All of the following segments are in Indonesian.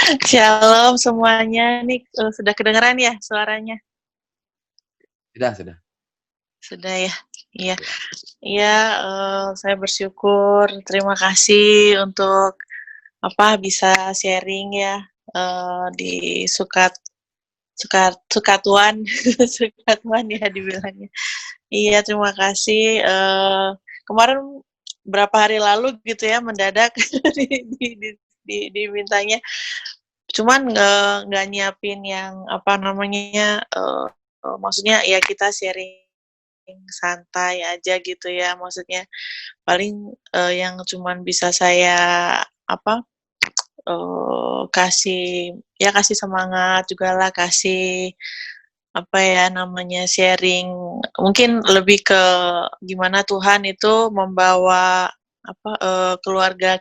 Shalom semuanya nih, sudah kedengeran ya suaranya? Sudah. Sudah ya? Iya. Ya. Iya, saya bersyukur, terima kasih untuk bisa sharing ya, di Sukatuan, Sukatuan ya dibilangnya. Iya, terima kasih, kemarin berapa hari lalu gitu ya mendadak di di di dimintanya. Cuman nggak nyiapin yang maksudnya ya kita sharing santai aja gitu ya, maksudnya paling, yang cuman bisa saya apa, kasih semangat jugalah, kasih sharing mungkin lebih ke gimana Tuhan itu membawa keluarga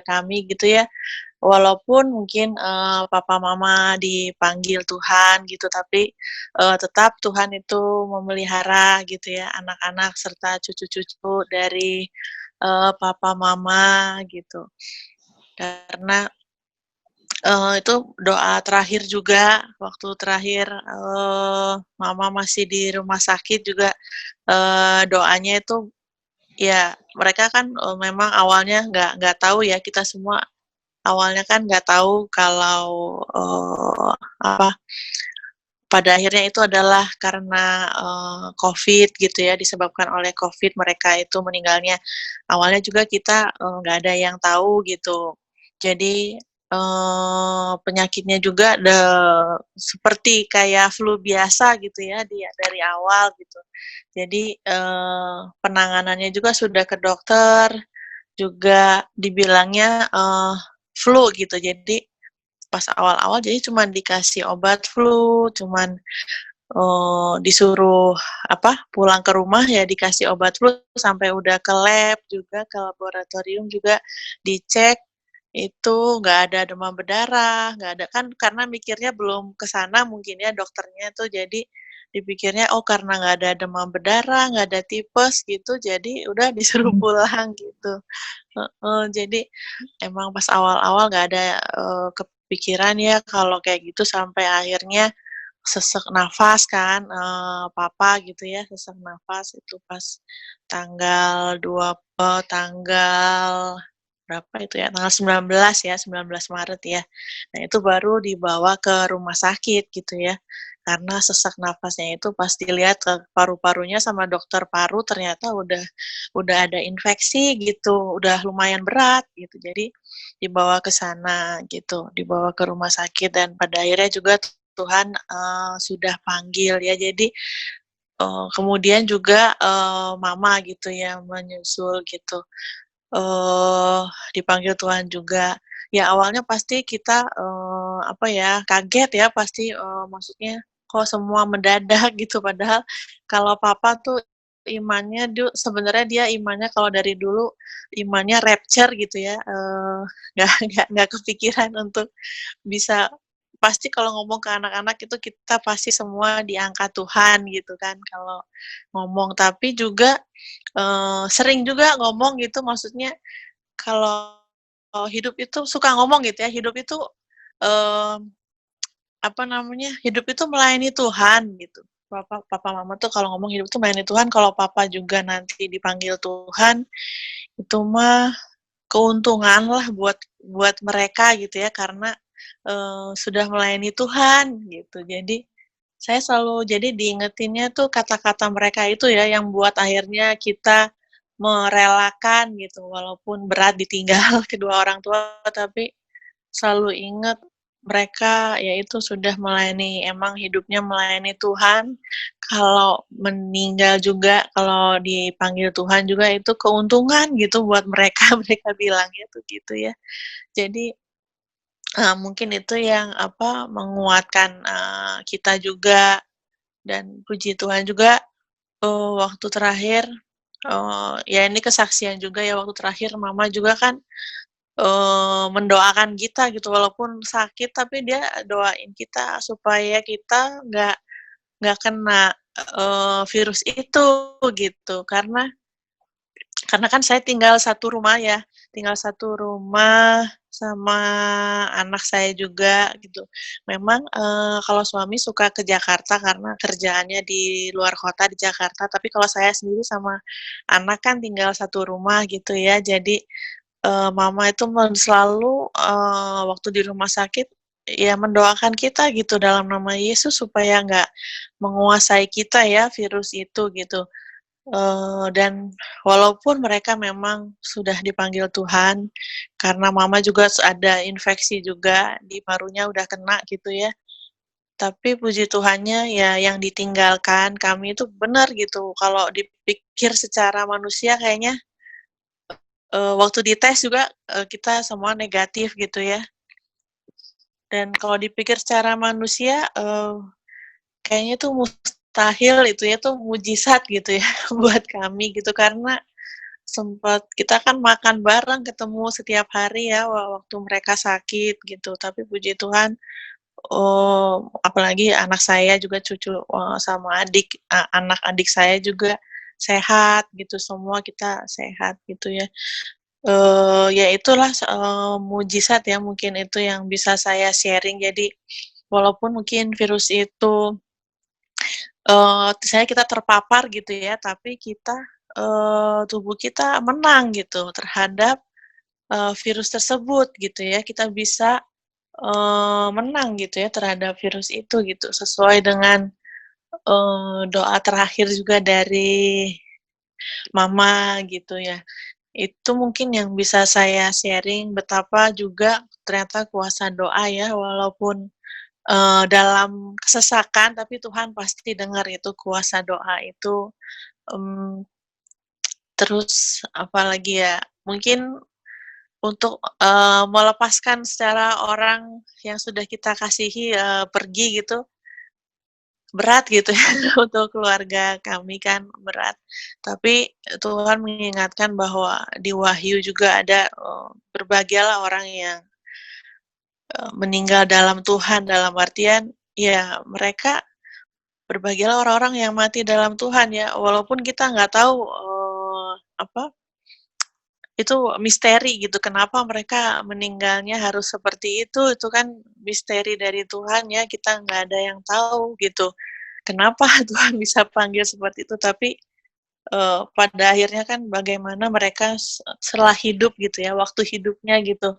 kami gitu ya. Walaupun mungkin, papa mama dipanggil Tuhan gitu, tapi, tetap Tuhan itu memelihara gitu ya anak-anak serta cucu-cucu dari, papa mama gitu. Karena, itu doa terakhir juga, waktu terakhir, mama masih di rumah sakit juga, doanya itu ya mereka kan, memang awalnya nggak tahu ya, kita semua awalnya kan nggak tahu kalau, pada akhirnya itu adalah karena, Covid gitu ya, disebabkan oleh Covid mereka itu meninggalnya. Awalnya juga kita, nggak ada yang tahu gitu. Jadi, penyakitnya juga seperti kayak flu biasa gitu ya, dari awal gitu. Jadi, penanganannya juga sudah ke dokter, juga dibilangnya, flu gitu. Jadi pas awal-awal jadi cuman dikasih obat flu, cuman, disuruh pulang ke rumah ya dikasih obat flu sampai udah ke lab juga, ke laboratorium juga dicek, itu nggak ada demam berdarah, nggak ada kan karena mikirnya belum ke sana mungkin ya dokternya tuh, jadi dipikirnya, oh karena nggak ada demam berdarah, nggak ada tipes gitu, jadi udah disuruh pulang gitu. Heeh, jadi emang pas awal-awal nggak ada, kepikiran ya kalau kayak gitu sampai akhirnya sesak nafas kan, papa gitu ya, sesak nafas itu pas tanggal berapa itu ya, tanggal 19 ya, 19 Maret ya. Nah itu baru dibawa ke rumah sakit gitu ya, karena sesak nafasnya itu pas dilihat ke paru-parunya sama dokter paru ternyata udah ada infeksi gitu, udah lumayan berat gitu. Jadi dibawa ke sana gitu, dibawa ke rumah sakit dan pada akhirnya juga Tuhan, sudah panggil ya. Jadi, kemudian juga, mama gitu ya menyusul gitu, dipanggil Tuhan juga. Ya awalnya pasti kita, kaget ya pasti, maksudnya kok semua mendadak gitu, padahal kalau papa tuh imannya sebenarnya dia imannya kalau dari dulu imannya rapture gitu ya, nggak kepikiran untuk bisa pasti kalau ngomong ke anak-anak itu kita pasti semua diangkat Tuhan gitu kan kalau ngomong. Tapi juga, sering juga ngomong gitu maksudnya kalau hidup itu suka ngomong gitu ya, hidup itu, mmm, hidup itu melayani Tuhan gitu. Papa mama tuh kalau ngomong hidup itu melayani Tuhan, kalau papa juga nanti dipanggil Tuhan, itu mah keuntungan lah buat buat mereka gitu ya karena, sudah melayani Tuhan gitu. Jadi, saya selalu jadi diingetinnya tuh kata-kata mereka itu ya yang buat akhirnya kita merelakan gitu walaupun berat ditinggal kedua orang tua, tapi selalu ingat mereka ya itu sudah melayani emang hidupnya melayani Tuhan, kalau meninggal juga, kalau dipanggil Tuhan juga itu keuntungan gitu buat mereka, mereka bilangnya tuh gitu ya. Jadi, mungkin itu yang menguatkan, kita juga dan puji Tuhan juga, waktu terakhir, ya ini kesaksian juga ya waktu terakhir mama juga kan, mendoakan kita gitu walaupun sakit tapi dia doain kita supaya kita nggak kena, virus itu gitu. Karena kan saya tinggal satu rumah ya, tinggal satu rumah sama anak saya juga gitu. Memang, kalau suami suka ke Jakarta karena kerjaannya di luar kota di Jakarta, tapi kalau saya sendiri sama anak kan tinggal satu rumah gitu ya. Jadi, mama itu selalu, waktu di rumah sakit, ya mendoakan kita gitu dalam nama Yesus supaya nggak menguasai kita ya virus itu gitu. Dan walaupun mereka memang sudah dipanggil Tuhan, karena mama juga ada infeksi juga di parunya udah kena gitu ya, tapi puji Tuhannya ya yang ditinggalkan kami itu benar gitu, kalau dipikir secara manusia kayaknya, waktu dites juga, kita semua negatif gitu ya. Dan kalau dipikir secara manusia, kayaknya tuh mustahil itu ya tuh mujizat gitu ya buat kami gitu, karena sempet kita kan makan bareng, ketemu setiap hari ya waktu mereka sakit gitu, tapi puji Tuhan, apalagi anak saya juga cucu, sama anak adik saya juga sehat gitu, semua kita sehat gitu ya. Ya itulah mujizat ya mungkin itu yang bisa saya sharing. Jadi walaupun mungkin virus itu, misalnya kita terpapar gitu ya, tapi kita, tubuh kita menang gitu terhadap, virus tersebut gitu ya. Kita bisa, menang gitu ya terhadap virus itu gitu, sesuai dengan, doa terakhir juga dari mama gitu ya. Itu mungkin yang bisa saya sharing betapa juga ternyata kuasa doa ya, walaupun, dalam kesesakan tapi Tuhan pasti dengar itu kuasa doa itu, mmm, terus apalagi ya, mungkin untuk, melepaskan secara orang yang sudah kita kasihi, pergi gitu, berat gitu ya untuk keluarga kami kan berat. Tapi Tuhan mengingatkan bahwa di Wahyu juga ada, berbahagialah orang yang, meninggal dalam Tuhan, dalam artian, ya mereka berbahagialah orang-orang yang mati dalam Tuhan ya, walaupun kita nggak tahu, apa, itu misteri gitu, kenapa mereka meninggalnya harus seperti itu kan misteri dari Tuhan ya, kita nggak ada yang tahu gitu. Kenapa Tuhan bisa panggil seperti itu, tapi, pada akhirnya kan bagaimana mereka setelah hidup gitu ya, waktu hidupnya gitu,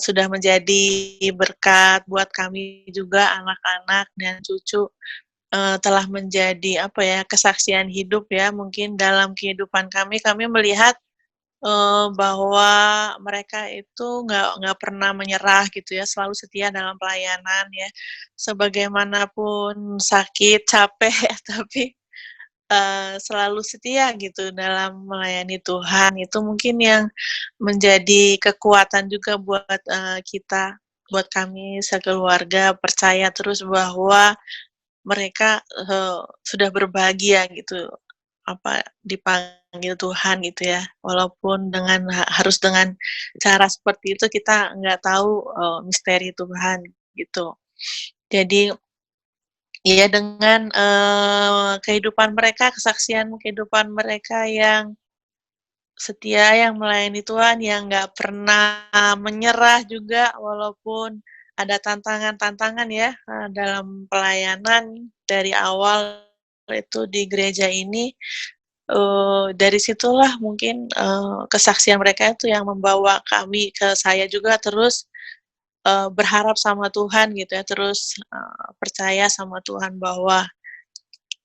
sudah menjadi berkat buat kami juga, anak-anak dan cucu, telah menjadi apa ya, kesaksian hidup ya, mungkin dalam kehidupan kami melihat bahwa mereka itu nggak pernah menyerah gitu ya, selalu setia dalam pelayanan ya. Sebagaimanapun sakit, capek, tapi, selalu setia gitu dalam melayani Tuhan. Itu mungkin yang menjadi kekuatan juga buat, kita, buat kami sekeluarga percaya terus bahwa mereka, sudah berbahagia gitu, apa, dipanggil Tuhan gitu ya, walaupun dengan harus dengan cara seperti itu kita nggak tahu, misteri Tuhan gitu. Jadi, ya dengan, kehidupan mereka, kesaksian kehidupan mereka yang setia, yang melayani Tuhan, yang nggak pernah menyerah juga walaupun ada tantangan-tantangan ya, dalam pelayanan dari awal itu di gereja ini. Dari situlah mungkin, kesaksian mereka itu yang membawa kami saya juga terus, berharap sama Tuhan gitu ya, terus, percaya sama Tuhan bahwa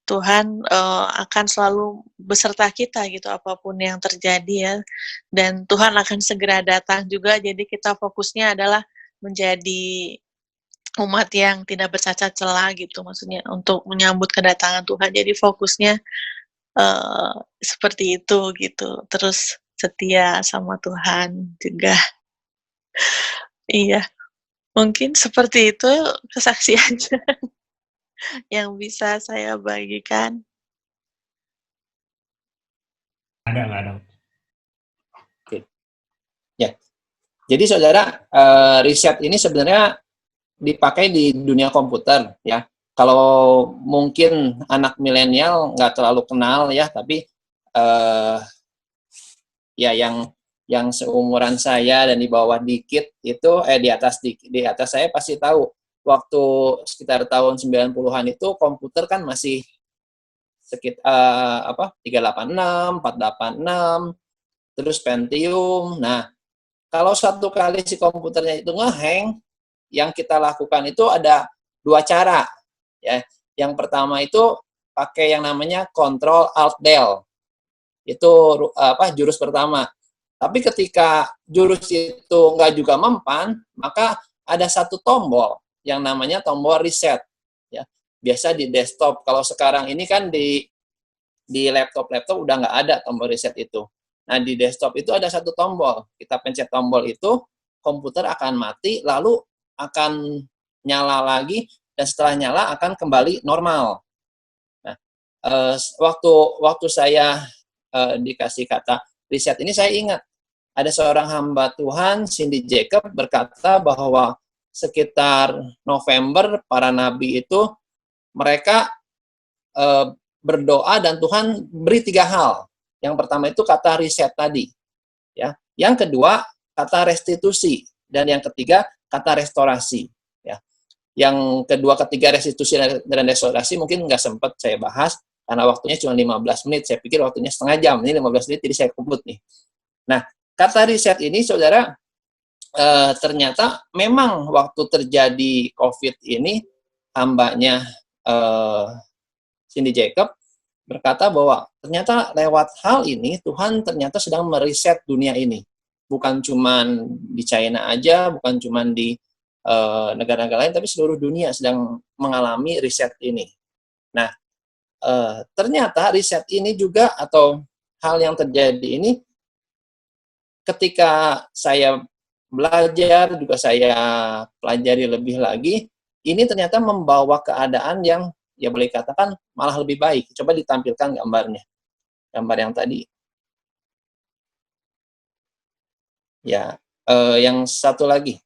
Tuhan, akan selalu beserta kita gitu apapun yang terjadi ya, dan Tuhan akan segera datang juga, jadi kita fokusnya adalah menjadi umat yang tidak bercacat celah gitu, maksudnya untuk menyambut kedatangan Tuhan. Jadi fokusnya seperti itu gitu, terus setia sama Tuhan juga. Iya, mungkin seperti itu kesaksiannya yang bisa saya bagikan. Nggak ada. Oke. Ya. Jadi saudara, riset ini sebenarnya dipakai di dunia komputer ya. Kalau mungkin anak milenial nggak terlalu kenal ya, tapi ya yang seumuran saya dan di bawah dikit itu di atas saya pasti tahu waktu sekitar tahun 90-an itu komputer kan masih sekitar 386, 486, terus Pentium. Nah, kalau satu kali si komputernya itu ngehang, yang kita lakukan itu ada dua cara ya. Yang pertama itu pakai yang namanya Control Alt Del. Itu jurus pertama. Tapi ketika jurus itu nggak juga mempan, maka ada satu tombol yang namanya tombol reset. Ya, biasa di desktop. Kalau sekarang ini kan di laptop udah nggak ada tombol reset itu. Nah, di desktop itu ada satu tombol. Kita pencet tombol itu, komputer akan mati, lalu akan nyala lagi, dan setelah nyala akan kembali normal. Nah, waktu saya dikasih kata reset ini, saya ingat ada seorang hamba Tuhan, Cindy Jacob, berkata bahwa sekitar November para nabi itu mereka berdoa dan Tuhan beri 3 hal. Yang pertama itu kata reset tadi, ya. Yang kedua kata restitusi, dan yang ketiga kata restorasi, ya. Yang kedua, ketiga, restitusi dan restorasi mungkin nggak sempat saya bahas karena waktunya cuma 15 menit. Saya pikir waktunya setengah jam, ini 15 menit, jadi saya kebut nih. Nah, kata reset ini, saudara, ternyata memang waktu terjadi COVID ini, hambanya Cindy Jacob berkata bahwa ternyata lewat hal ini, Tuhan ternyata sedang meriset dunia ini. Bukan cuma di China aja, bukan cuma di negara-negara lain, tapi seluruh dunia sedang mengalami riset ini. Nah, ternyata riset ini juga, atau hal yang terjadi ini, ketika saya belajar, juga saya pelajari lebih lagi, ini ternyata membawa keadaan yang, ya boleh katakan, malah lebih baik. Coba ditampilkan gambarnya. Gambar yang tadi. Ya, yang satu lagi.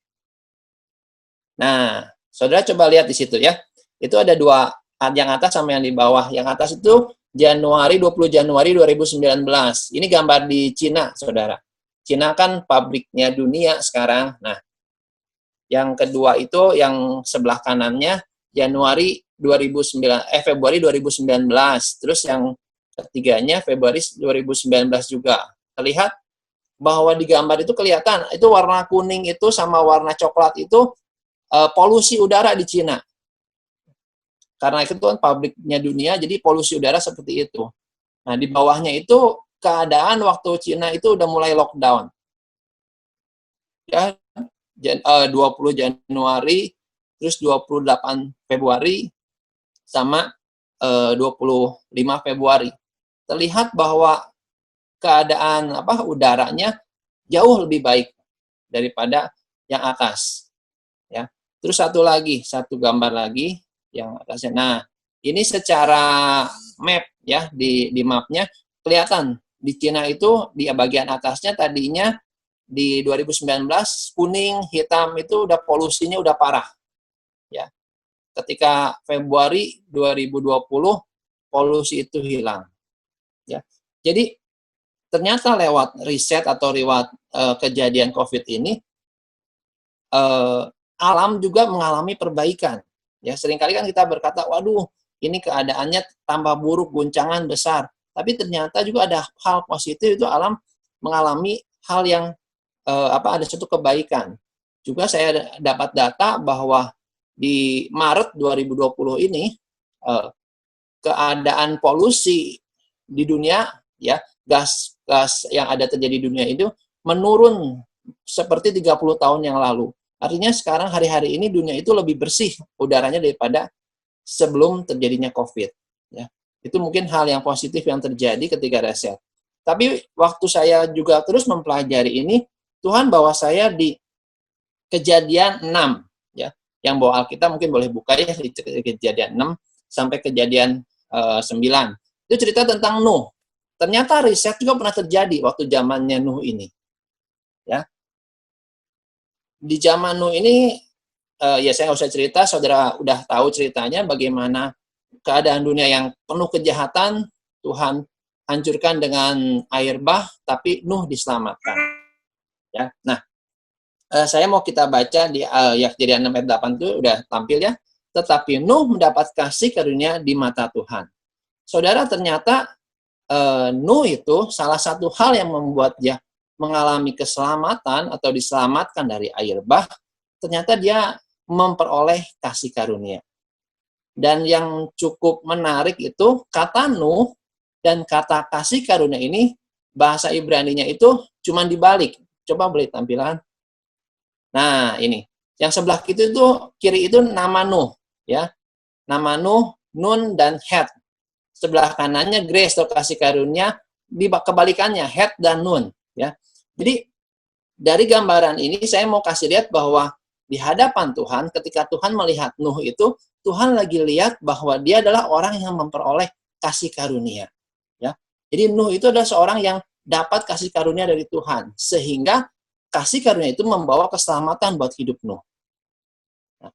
Nah, saudara coba lihat di situ ya. Itu ada dua, yang atas sama yang di bawah. Yang atas itu 20 Januari 2019. Ini gambar di Cina, saudara. Cina kan pabriknya dunia sekarang. Nah, yang kedua itu yang sebelah kanannya Februari 2019. Terus yang ketiganya Februari 2019 juga. Terlihat bahwa di gambar itu kelihatan, itu warna kuning itu sama warna coklat itu polusi udara di Cina. Karena itu kan pabriknya dunia, jadi polusi udara seperti itu. Nah, di bawahnya itu keadaan waktu Cina itu udah mulai lockdown. Ya, 20 Januari, terus 28 Februari, sama 25 Februari. Terlihat bahwa keadaan udaranya jauh lebih baik daripada yang atas. Ya. Terus satu gambar lagi yang atasnya. Nah, ini secara map ya, di mapnya kelihatan di Cina itu di bagian atasnya tadinya di 2019 kuning, hitam itu udah polusinya udah parah. Ya. Ketika Februari 2020 polusi itu hilang. Ya. Jadi ternyata lewat riset atau lewat kejadian COVID ini, alam juga mengalami perbaikan. Ya, seringkali kan kita berkata, waduh, ini keadaannya tambah buruk, guncangan besar. Tapi ternyata juga ada hal positif, itu alam mengalami hal yang ada suatu kebaikan. Juga saya dapat data bahwa di Maret 2020 ini keadaan polusi di dunia, ya, gas yang ada terjadi di dunia itu menurun seperti 30 tahun yang lalu. Artinya sekarang hari-hari ini dunia itu lebih bersih udaranya daripada sebelum terjadinya COVID. Ya. Itu mungkin hal yang positif yang terjadi ketika reset. Tapi waktu saya juga terus mempelajari ini, Tuhan bawa saya di Kejadian 6. Ya. Yang bawa Alkitab mungkin boleh buka ya, di Kejadian 6 sampai Kejadian 9. Itu cerita tentang Nuh. Ternyata riset juga pernah terjadi waktu zamannya Nuh ini. Ya. Di zaman Nuh ini, ya saya nggak usah cerita, saudara udah tahu ceritanya bagaimana keadaan dunia yang penuh kejahatan, Tuhan hancurkan dengan air bah, tapi Nuh diselamatkan. Ya. Nah, saya mau kita baca di ya Kejadian 6 ayat 8 itu udah tampil ya. Tetapi Nuh mendapat kasih karunia di mata Tuhan. Saudara, ternyata Nuh itu salah satu hal yang membuat dia mengalami keselamatan atau diselamatkan dari air bah, ternyata dia memperoleh kasih karunia. Dan yang cukup menarik itu kata Nuh dan kata kasih karunia ini, bahasa Ibraninya itu cuma dibalik. Coba boleh tampilan. Nah, ini. Yang sebelah kiri itu nama Nuh, ya. Nama Nuh, Nun dan Het. Sebelah kanannya grace atau kasih karunia, di kebalikannya Het dan Nun, ya. Jadi dari gambaran ini saya mau kasih lihat bahwa di hadapan Tuhan, ketika Tuhan melihat Nuh itu, Tuhan lagi lihat bahwa dia adalah orang yang memperoleh kasih karunia, ya. Jadi Nuh itu adalah seorang yang dapat kasih karunia dari Tuhan, sehingga kasih karunia itu membawa keselamatan buat hidup Nuh. Nah,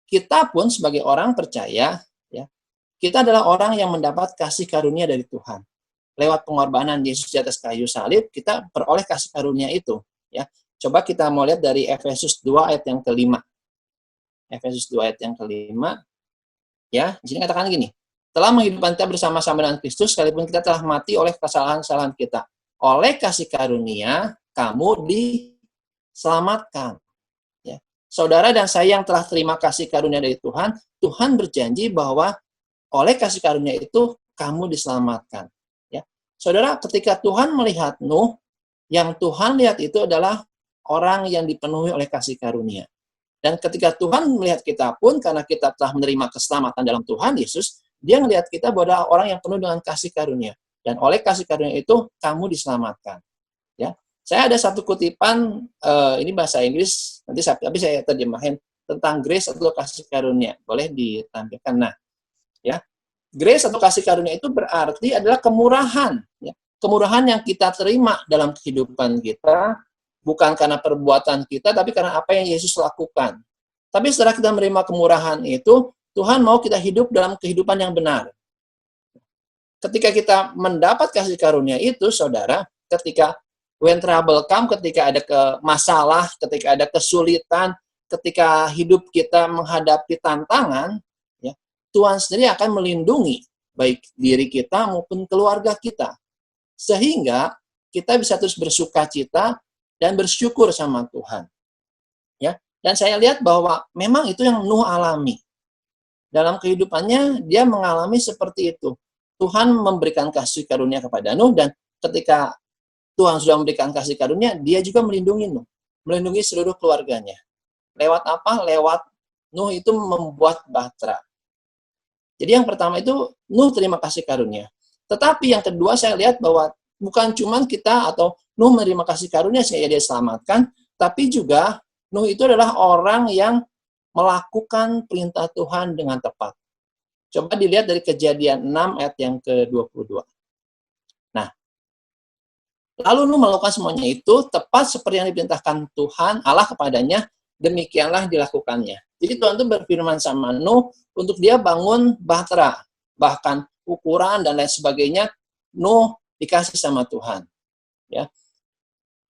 kita pun sebagai orang percaya, ya, kita adalah orang yang mendapat kasih karunia dari Tuhan. Lewat pengorbanan Yesus di atas kayu salib, kita peroleh kasih karunia itu. Ya, coba kita mau lihat dari Efesus 2 ayat yang kelima. Efesus 2 ayat yang kelima, ya, di sini katakan gini, telah menghidupkan kita bersama-sama dengan Kristus, sekalipun kita telah mati oleh kesalahan-kesalahan kita. Oleh kasih karunia, kamu diselamatkan. Ya. Saudara dan saya yang telah terima kasih karunia dari Tuhan, Tuhan berjanji bahwa oleh kasih karunia itu, kamu diselamatkan. Ya. Saudara, ketika Tuhan melihat Nuh, yang Tuhan lihat itu adalah orang yang dipenuhi oleh kasih karunia. Dan ketika Tuhan melihat kita pun, karena kita telah menerima keselamatan dalam Tuhan Yesus, dia melihat kita bahwa orang yang penuh dengan kasih karunia. Dan oleh kasih karunia itu, kamu diselamatkan. Ya, saya ada satu kutipan, ini bahasa Inggris, tapi saya terjemahin tentang grace atau kasih karunia. Boleh ditampilkan. Nah, ya, grace atau kasih karunia itu berarti adalah kemurahan. Ya. Kemurahan yang kita terima dalam kehidupan kita, bukan karena perbuatan kita, tapi karena apa yang Yesus lakukan. Tapi setelah kita menerima kemurahan itu, Tuhan mau kita hidup dalam kehidupan yang benar. Ketika kita mendapat kasih karunia itu, saudara, ketika when trouble come, ketika ada masalah, ketika ada kesulitan, ketika hidup kita menghadapi tantangan, ya, Tuhan sendiri akan melindungi baik diri kita maupun keluarga kita. Sehingga kita bisa terus bersuka cita dan bersyukur sama Tuhan. Ya, dan saya lihat bahwa memang itu yang Nuh alami. Dalam kehidupannya, dia mengalami seperti itu. Tuhan memberikan kasih karunia kepada Nuh, dan ketika Tuhan sudah memberikan kasih karunia, dia juga melindungi Nuh, melindungi seluruh keluarganya. Lewat apa? Lewat Nuh itu membuat bahtera. Jadi yang pertama itu Nuh terima kasih karunia. Tetapi yang kedua saya lihat bahwa bukan cuma kita atau Nuh menerima kasih karunia sehingga dia selamatkan, tapi juga Nuh itu adalah orang yang melakukan perintah Tuhan dengan tepat. Coba dilihat dari Kejadian 6 ayat yang ke-22. Nah, lalu Nuh melakukan semuanya itu tepat seperti yang diperintahkan Tuhan Allah kepadanya, demikianlah dilakukannya. Jadi Tuhan itu berfirman sama Nuh untuk dia bangun bahtera, bahkan ukuran dan lain sebagainya, Nuh dikasih sama Tuhan. Ya.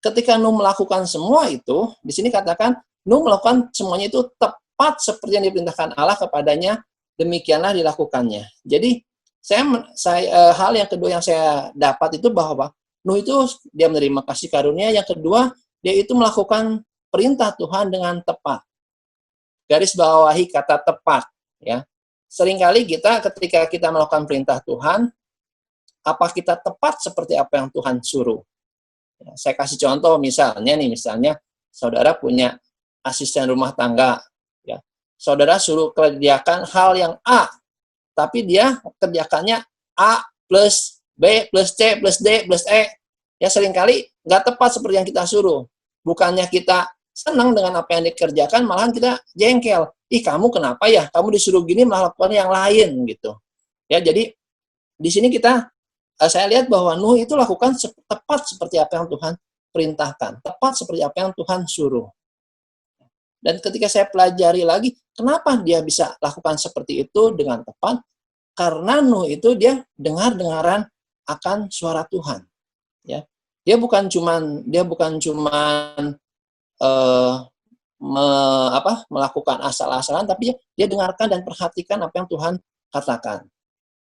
Ketika Nuh melakukan semua itu, di sini katakan Nuh melakukan semuanya itu tepat seperti yang diperintahkan Allah kepadanya, demikianlah dilakukannya. Jadi hal yang kedua yang saya dapat itu bahwa Nuh itu dia menerima kasih karunia. Yang kedua, dia itu melakukan perintah Tuhan dengan tepat. Garis bawahi kata tepat. Ya, seringkali kita ketika kita melakukan perintah Tuhan, apa kita tepat seperti apa yang Tuhan suruh? Ya, saya kasih contoh misalnya saudara punya asisten rumah tangga. Saudara suruh kerjakan hal yang A, tapi dia kerjakannya A plus B plus C plus D plus E. Ya seringkali nggak tepat seperti yang kita suruh. Bukannya kita senang dengan apa yang dikerjakan, malahan kita jengkel. Ih, kamu kenapa ya? Kamu disuruh gini malah lakukan yang lain gitu. Ya, jadi di sini saya lihat bahwa Nuh itu lakukan tepat seperti apa yang Tuhan perintahkan, tepat seperti apa yang Tuhan suruh. Dan ketika saya pelajari lagi, kenapa dia bisa lakukan seperti itu dengan tepat? Karena Nuh itu dia dengar-dengaran akan suara Tuhan. Ya, dia bukan cuman melakukan asal-asalan, tapi dia dengarkan dan perhatikan apa yang Tuhan katakan.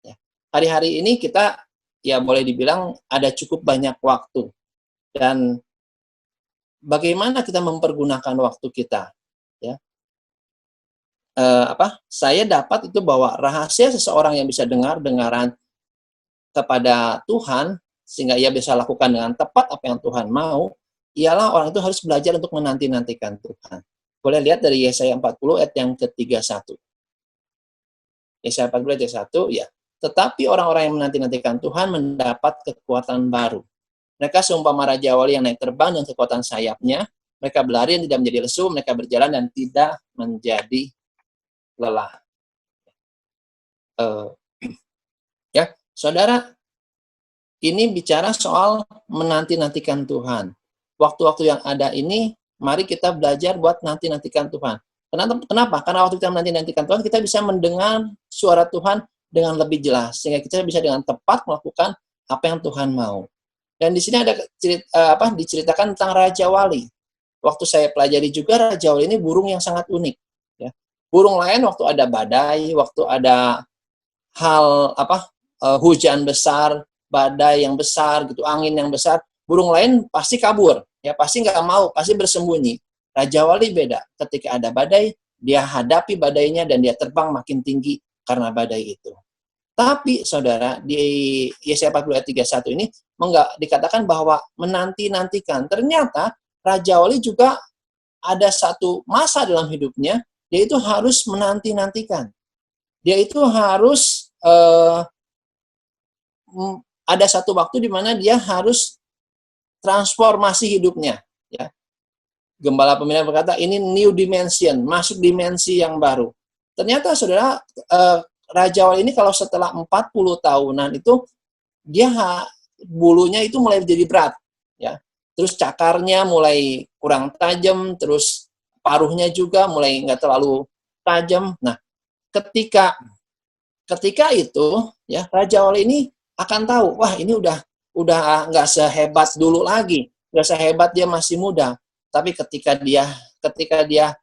Ya. Hari-hari ini kita ya boleh dibilang ada cukup banyak waktu, dan bagaimana kita mempergunakan waktu kita. Ya. Saya dapat itu bahwa rahasia seseorang yang bisa dengar-dengaran kepada Tuhan, sehingga ia bisa lakukan dengan tepat apa yang Tuhan mau, ialah orang itu harus belajar untuk menanti-nantikan Tuhan. Boleh lihat dari Yesaya 40 ayat yang ke-31. Yesaya 40 ayat 1, ya. Tetapi orang-orang yang menanti-nantikan Tuhan mendapat kekuatan baru. Mereka seumpama raja wali yang naik terbang dengan kekuatan sayapnya. Mereka berlari dan tidak menjadi lesu, mereka berjalan dan tidak menjadi lelah. Ya, saudara, ini bicara soal menanti-nantikan Tuhan. Waktu-waktu yang ada ini, mari kita belajar buat nanti-nantikan Tuhan. Kenapa? Karena waktu kita menanti-nantikan Tuhan, kita bisa mendengar suara Tuhan dengan lebih jelas, sehingga kita bisa dengan tepat melakukan apa yang Tuhan mau. Dan di sini ada diceritakan tentang Raja Wali. Waktu saya pelajari juga, Raja Wali ini burung yang sangat unik. Ya. Burung lain waktu ada badai, waktu ada hal hujan besar, badai yang besar, gitu, angin yang besar, burung lain pasti kabur, ya pasti nggak mau, pasti bersembunyi. Raja Wali beda. Ketika ada badai, dia hadapi badainya dan dia terbang makin tinggi karena badai itu. Tapi saudara, di Yesaya 40 ayat 31 ini dikatakan bahwa menanti-nantikan. Ternyata Raja Wali juga ada satu masa dalam hidupnya, dia itu harus menanti-nantikan. Dia itu harus ada satu waktu di mana dia harus transformasi hidupnya. Ya. Gembala pembina berkata, ini new dimension, masuk dimensi yang baru. Ternyata saudara, Raja Wali ini kalau setelah 40 tahunan itu, dia bulunya itu mulai jadi berat. Ya. Terus cakarnya mulai kurang tajam, terus paruhnya juga mulai nggak terlalu tajam. Nah, ketika itu, ya Raja Wali ini akan tahu, wah ini udah nggak sehebat dulu lagi, nggak sehebat dia masih muda. Tapi ketika dia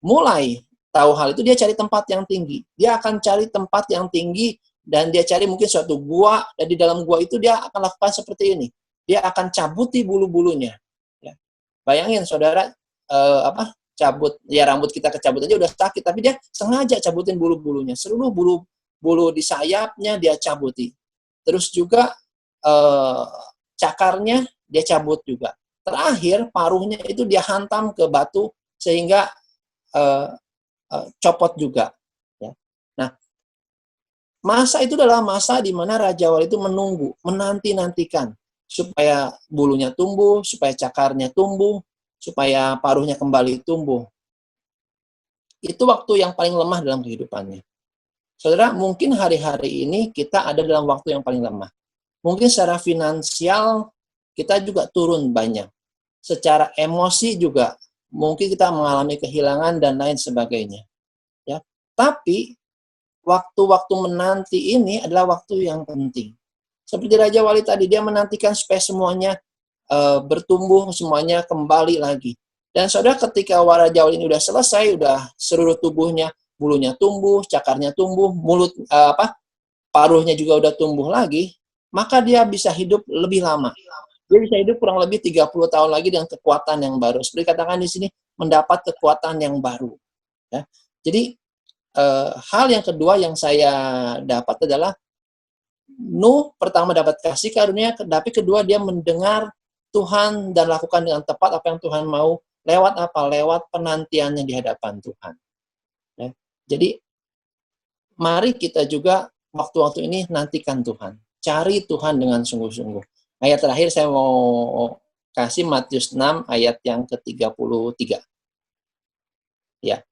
mulai tahu hal itu, dia cari tempat yang tinggi. Dia akan cari tempat yang tinggi dan dia cari mungkin suatu gua, dan di dalam gua itu dia akan lakukan seperti ini. Dia akan cabuti bulu-bulunya. Ya. Bayangin saudara, cabut, ya rambut kita kecabut aja udah sakit, tapi dia sengaja cabutin bulu-bulunya. Seluruh bulu di sayapnya dia cabuti. Terus juga cakarnya dia cabut juga. Terakhir paruhnya itu dia hantam ke batu sehingga copot juga. Ya. Nah, masa itu adalah masa di mana Raja Wali itu menunggu, menanti-nantikan supaya bulunya tumbuh, supaya cakarnya tumbuh, supaya paruhnya kembali tumbuh. Itu waktu yang paling lemah dalam kehidupannya. Saudara, mungkin hari-hari ini kita ada dalam waktu yang paling lemah. Mungkin secara finansial kita juga turun banyak. Secara emosi juga mungkin kita mengalami kehilangan dan lain sebagainya. Ya, tapi waktu-waktu menanti ini adalah waktu yang penting. Seperti Raja Wali tadi, dia menantikan supaya semuanya bertumbuh, semuanya kembali lagi. Dan saudara, ketika Raja Wali ini udah selesai, udah seluruh tubuhnya, bulunya tumbuh, cakarnya tumbuh, paruhnya juga udah tumbuh lagi, maka dia bisa hidup lebih lama. Dia bisa hidup kurang lebih 30 tahun lagi dengan kekuatan yang baru. Seperti katakan di sini, mendapat kekuatan yang baru. Ya. Jadi, hal yang kedua yang saya dapat adalah, Nuh pertama dapat kasih karunia, tapi kedua dia mendengar Tuhan dan lakukan dengan tepat apa yang Tuhan mau. Lewat apa? Lewat penantiannya di hadapan Tuhan. Ya. Jadi, mari kita juga waktu-waktu ini nantikan Tuhan. Cari Tuhan dengan sungguh-sungguh. Ayat terakhir saya mau kasih Matius 6 ayat yang ke-33. Ya.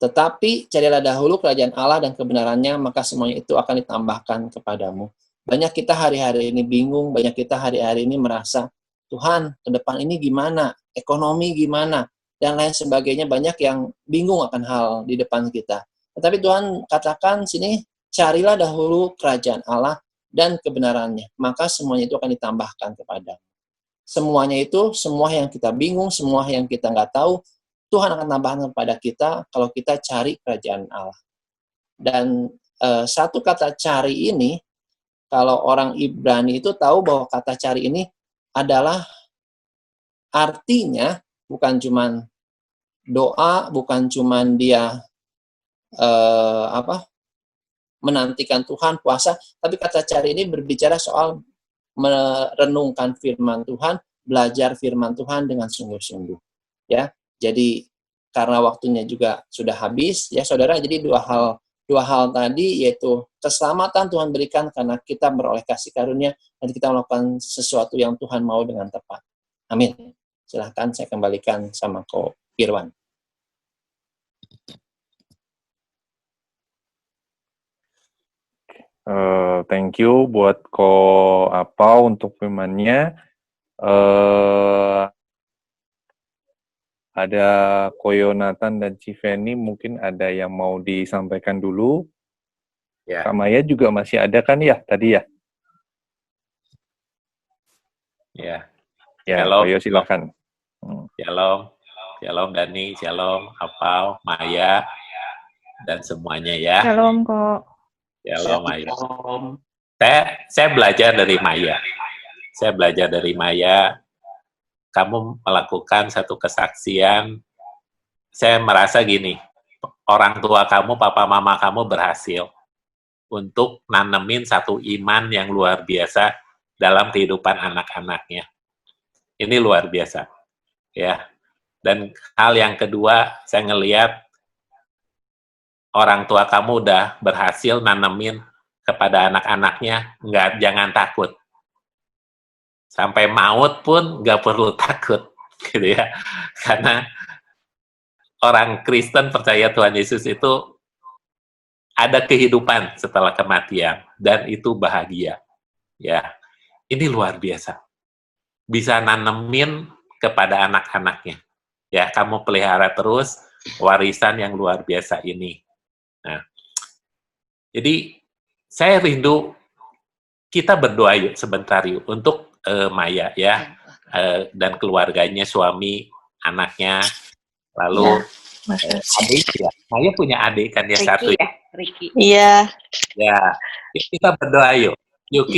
Tetapi carilah dahulu kerajaan Allah dan kebenarannya, maka semuanya itu akan ditambahkan kepadamu. Banyak kita hari-hari ini bingung, banyak kita hari-hari ini merasa, Tuhan, ke depan ini gimana? Ekonomi gimana? Dan lain sebagainya, banyak yang bingung akan hal di depan kita. Tetapi Tuhan katakan sini, carilah dahulu kerajaan Allah dan kebenarannya, maka semuanya itu akan ditambahkan kepadamu. Semuanya itu, semua yang kita bingung, semua yang kita nggak tahu, Tuhan akan tambahkan kepada kita kalau kita cari kerajaan Allah. Dan satu kata cari ini, kalau orang Ibrani itu tahu bahwa kata cari ini adalah artinya bukan cuman doa, bukan cuman dia menantikan Tuhan, puasa, tapi kata cari ini berbicara soal merenungkan firman Tuhan, belajar firman Tuhan dengan sungguh-sungguh. Ya, jadi karena waktunya juga sudah habis, ya saudara. Jadi dua hal tadi, yaitu keselamatan Tuhan berikan karena kita beroleh kasih karunia dan kita melakukan sesuatu yang Tuhan mau dengan tepat. Amin. Silahkan saya kembalikan sama Ko Irwan. Thank you buat Ko Apau untuk firman-nya. Ada Ko Yonatan dan Civeni, mungkin ada yang mau disampaikan dulu. Ya. Kak Maya juga masih ada kan ya tadi ya? Ya. Ya, Shalom. Koyo silakan. Shalom Dani, shalom Apau, Maya, dan semuanya ya. Shalom kok. Shalom Maya. Saya belajar dari Maya. Kamu melakukan satu kesaksian. Saya merasa gini, orang tua kamu, papa mama kamu berhasil untuk nanemin satu iman yang luar biasa dalam kehidupan anak-anaknya. Ini luar biasa, ya. Dan hal yang kedua, saya ngelihat orang tua kamu udah berhasil nanemin kepada anak-anaknya, jangan takut. Sampai maut pun nggak perlu takut, gitu ya. Karena orang Kristen percaya Tuhan Yesus itu ada kehidupan setelah kematian, dan itu bahagia. Ya, ini luar biasa. Bisa nanemin kepada anak-anaknya. Ya, kamu pelihara terus warisan yang luar biasa ini. Nah, jadi saya rindu kita berdoa yuk sebentar yuk untuk Maya ya, dan keluarganya, suami, anaknya, lalu adik ya. Maya punya adik kan ya, satu ya. Ricky. Iya. Ya, kita berdoa yuk. Yuk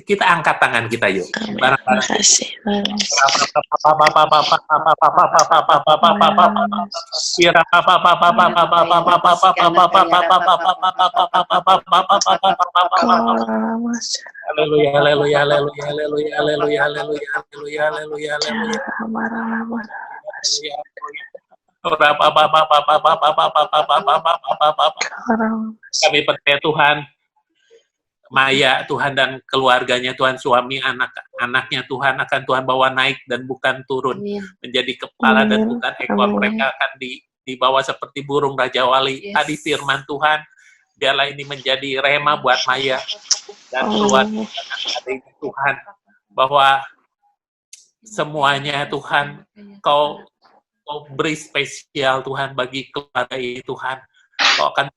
kita angkat tangan kita yuk. Bareng-bareng. Terima kasih. Haleluya, haleluya, haleluya, haleluya, haleluya, haleluya, haleluya, haleluya, haleluya. Kami percaya Tuhan, Maya, Tuhan, dan keluarganya, Tuhan, suami, anak-anaknya, Tuhan, akan Tuhan bawa naik dan bukan turun. Menjadi kepala dan bukan ekor. Mereka akan dibawa seperti burung Raja Wali. Tadi firman Tuhan, biarlah ini menjadi rema buat Maya dan keluarga adik Tuhan, bahwa semuanya Tuhan, Kau beri spesial Tuhan bagi keluarga ini Tuhan. Kau akan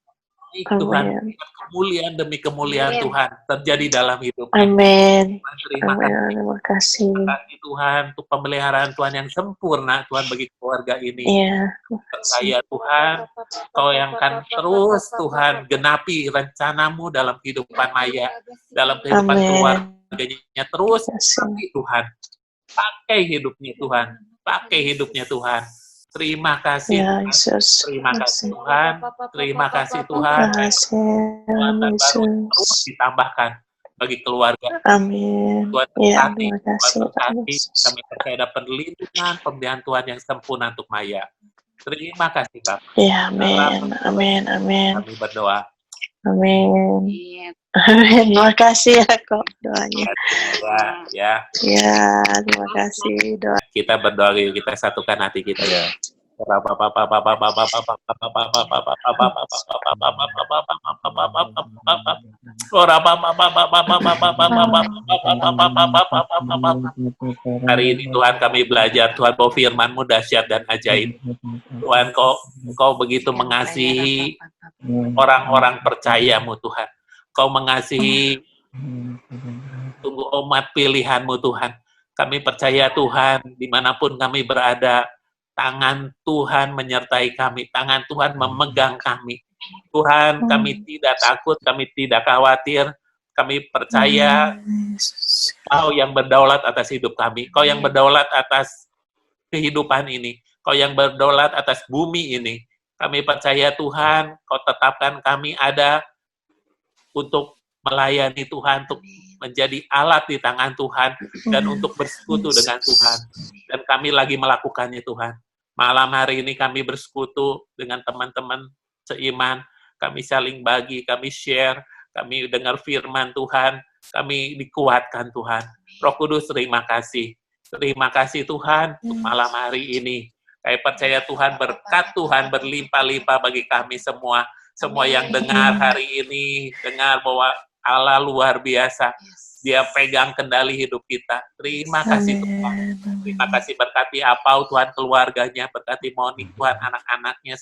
Tuhan, kemuliaan demi kemuliaan Tuhan terjadi dalam hidup. Amin. Terima kasih. Terima kasih. Terima kasih Tuhan untuk pemeliharaan Tuhan yang sempurna Tuhan bagi keluarga ini. Iya. Percaya Tuhan, Kau yang akan terus Tuhan genapi rencanamu dalam kehidupan Maya, dalam kehidupan keluarganya. Terus Tuhan, pakai hidupnya Tuhan, pakai hidupnya Tuhan. Terima kasih, ya, Tuhan. Terima kasih Tuhan. Terima kasih Tuhan. Tuhan baru terus ditambahkan bagi keluarga. Amin. Tuhan Ya, berkati, terima kasih. Tuhan berkati. Kami percaya ada perlindungan, pemberian Tuhan yang sempurna untuk Maya. Terima kasih Bapak. Ya, amin. Amin. Amin. Kami berdoa. Amin. Amin. Terima kasih ya kok doanya. Ya. Ya, terima kasih doa. Kita berdoa, kita satukan hati kita ya. Hari ini Tuhan kami belajar, Tuhan, bahwa firman-Mu dahsyat dan ajaib. Tuhan, Kau begitu mengasihi orang-orang percayamu Tuhan. Kau mengasihi Tunggu umat pilihan-Mu Tuhan. Kami percaya Tuhan, dimanapun kami berada, tangan Tuhan menyertai kami, tangan Tuhan memegang kami. Tuhan, kami tidak takut, kami tidak khawatir, kami percaya Kau yang berdaulat atas hidup kami, Kau yang berdaulat atas kehidupan ini, Kau yang berdaulat atas bumi ini. Kami percaya Tuhan, Kau tetapkan kami ada untuk melayani Tuhan, untuk menjadi alat di tangan Tuhan, dan untuk bersekutu dengan Tuhan. Dan kami lagi melakukannya Tuhan. Malam hari ini kami bersekutu dengan teman-teman seiman, kami saling bagi, kami share, kami dengar firman Tuhan, kami dikuatkan Tuhan. Roh Kudus, terima kasih. Terima kasih Tuhan untuk malam hari ini. Kami percaya Tuhan, berkat Tuhan berlimpah-limpah bagi kami semua. Semua yang dengar hari ini, dengar bahwa Allah luar biasa. Dia pegang kendali hidup kita. Terima kasih Tuhan. Terima kasih berkati Apau Tuhan, keluarganya, berkati Monik Tuhan, anak-anaknya,